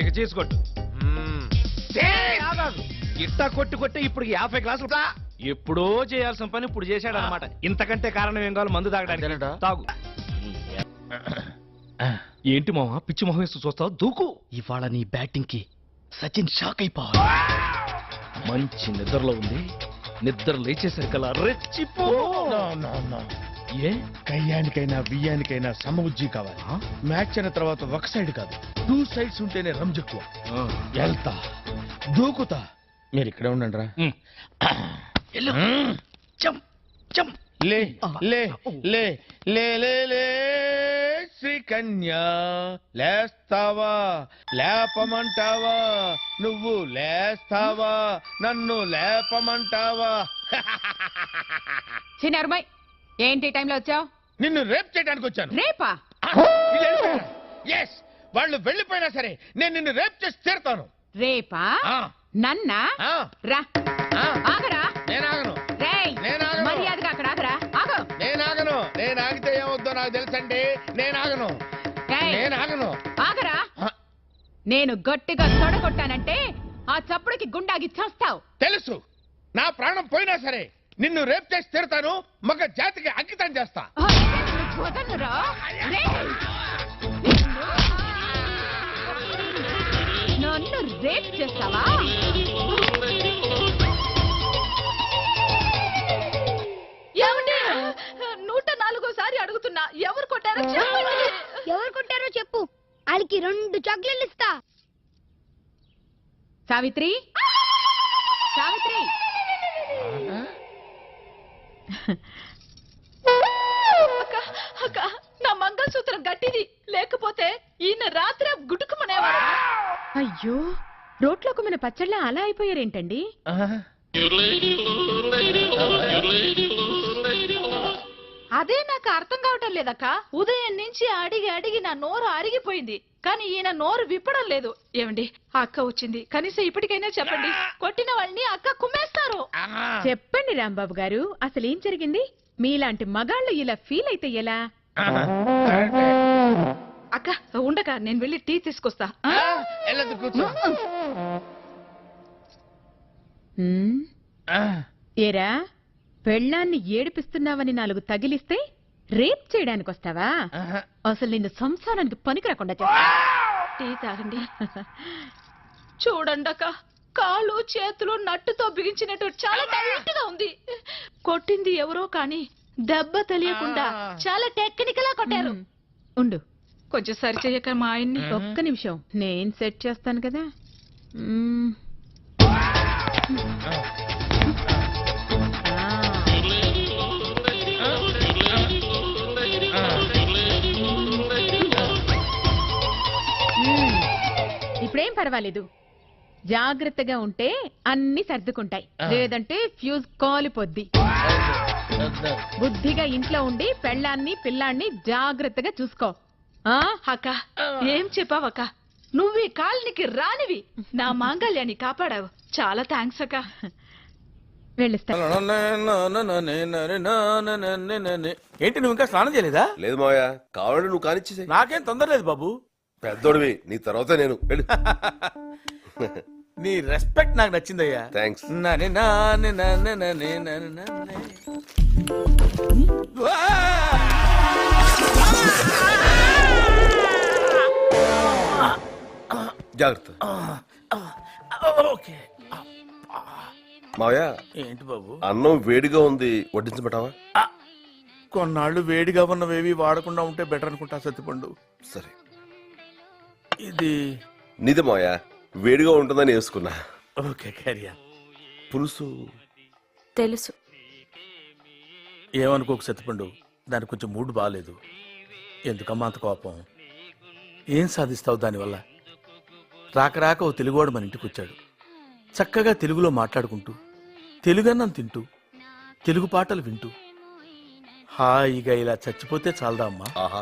ఇక చేసుకోట్టు ఇట్టా కొట్టి ఇప్పుడు 50 గ్లాసులు ఎప్పుడో చేయాల్సిన పని ఇప్పుడు చేశాడు అనమాట. ఇంతకంటే కారణం ఏం కావాలి? మందు తాగడానికి. తాగు. ఏంటి మామ పిచ్చి మొహం వేస్తూ చూస్తావు? దూకు. ఇవాళ నీ బ్యాటింగ్ కి సచిన్ షాక్ అయిపోవాలి. మంచి నిద్రలో ఉంది. నిద్ర లేచేసరికల్లా రెచ్చిపో. ఏ కయ్యానికైనా బియ్యానికైనా సమబుజ్జి కావాలి. మ్యాచ్ అయిన తర్వాత ఒక సైడ్ కాదు, 2 సైడ్స్ ఉంటేనే రంజెక్కువ. వెళ్తా, దూకుతా. మీరు ఇక్కడే ఉండండి రా. లే లే లే లే లే లే శ్రీకన్యా, లేస్తావా లేపమంటావా? నువ్వు లేస్తావా నన్ను లేపమంటావా? చిన్నరుమై, ఏంటి టైంలో వచ్చావు? నిన్ను రేప్ చేయడానికి వచ్చాను. రేపా? ఎస్, వాళ్ళు వెళ్ళిపోయినా సరే నేను నిన్ను రేప్ చేసి తీరుతాను. రేపా? నన్నా? రా. ఆగరా. నేనాగను. మర్యాదగా అక్కడ ఆగరా. ఆగు. నేనాగను. నేను ఆగితే ఏమవుద్దో నాకు తెలుసండి. నేనాగను. ఆగరా. నేను గట్టిగా తొడగొట్టానంటే ఆ చప్పుడుకి గుండాగి చేస్తావు. తెలుసు. నా ప్రాణం పోయినా సరే నిన్ను రేప్ చేసి తీరుతాను. మగ జాతికి అంకితం చేస్తా. నన్ను రేప్ చేస్తావా? ఏమండి, 104సారి అడుగుతున్నా, ఎవరు కొట్టారో చెప్పండి. ఎవరు కొట్టారో చెప్పు, వాళ్ళకి 2 చాక్లెట్లు ఇస్తా. సావిత్రి, సావిత్రి. అక్క, నా మంగళసూత్రం గట్టిది, లేకపోతే ఈయన రాత్రి గుడుకుమనేవాడు. అయ్యో, రోట్లోకి మన పచ్చళ్ళ అలా అయిపోయారేంటండి? అదే నాకు అర్థం కావటం లేదక్క. ఉదయం నుంచి అడిగి నా నోరు అరిగిపోయింది, కానీ ఈయన నోరు విప్పడం లేదు. ఏమండి, అక్క వచ్చింది, కనీసం ఇప్పటికైనా చెప్పండి. కొట్టిన వాళ్ళని అక్క కుమ్మేస్తారు. చెప్పండి రాంబాబు గారు, అసలు ఏం జరిగింది? మీలాంటి మగాళ్ళు ఇలా ఫీల్ అయితే ఎలా? అక్క ఉండక, నేను వెళ్ళి టీ తీసుకొస్తా. ఏరా, పెళ్ళాన్ని ఏడిపిస్తున్నావని 4 తగిలిస్తే రేప్ చేయడానికి వస్తావా? అసలు నిన్ను సంసారానికి పనికి రాకుండా చేస్తా. టీ తాగండి. చూడండి అక్క, కాళ్ళు చేతులు నట్టుతో బిగించినట్టు చాలా టైట్ గా ఉంది. కొట్టింది ఎవరో కానీ దెబ్బ తెలియకుండా చాలా టెక్నికల్ గా కొట్టారు. ఉండు, కొంచెం సరి చెయ్యక మా ఆయన్ని. ఒక్క నిమిషం, నేను సెట్ చేస్తాను కదా. ఇప్పుడేం పర్వాలేదు, జాగ్రత్తగా ఉంటే అన్ని సర్దుకుంటాయి, లేదంటే ఫ్యూజ్ కాలిపోద్ది. బుద్ధిగా ఇంట్లో ఉండి పెళ్ళాన్ని పిల్లాన్ని జాగ్రత్తగా చూసుకో. అక్క, ఏం చెప్పావక్క? నువ్వు ఈ కాలనికి రానివి, నా మాంగళ్యాన్ని కాపాడావు. చాలా థ్యాంక్స్ అక్క. వెళ్ళిస్తా. ఏంటి, నువ్వు ఇంకా స్నానం చేయలేదా? లేదు మావయ్య, కావాలంటే నువ్వు కానిచ్చేసే. నాకేం తొందర లేదు బాబు. పెద్దోడివి, నీ తర్వాత నేను. నీ రెస్పెక్ట్ నాకు నచ్చిందయ్యా. థ్యాంక్స్. జాగ్రత్త. ఓకే మావయ్య, ఏంటి బాబు? అన్నం వేడిగా ఉంది, వడ్డించబెట్టావా? కొన్నాళ్ళు వేడిగా ఉన్నవేవి వాడకుండా ఉంటే బెటర్ అనుకుంటా సత్తిపండు. సరే, ఇది నీదే మావయ్య, వేడిగా ఉంటుందని వేసుకున్నా. ఓకే, క్యారియా. పులుసు తెలుసు. ఏమనుకోకు సత్తిపండు, దానికి కొంచెం మూడ్ బాగాలేదు. ఎందుకమ్మా అంత కోపం? ఏం సాధిస్తావు దానివల్ల? రాక ఓ తెలుగువాడు మన ఇంటికి వచ్చాడు. చక్కగా తెలుగులో మాట్లాడుకుంటూ, తెలుగన్నం తింటూ, తెలుగు పాటలు వింటూ హాయిగా ఇలా చచ్చిపోతే చాలదా అమ్మా? ఆహా.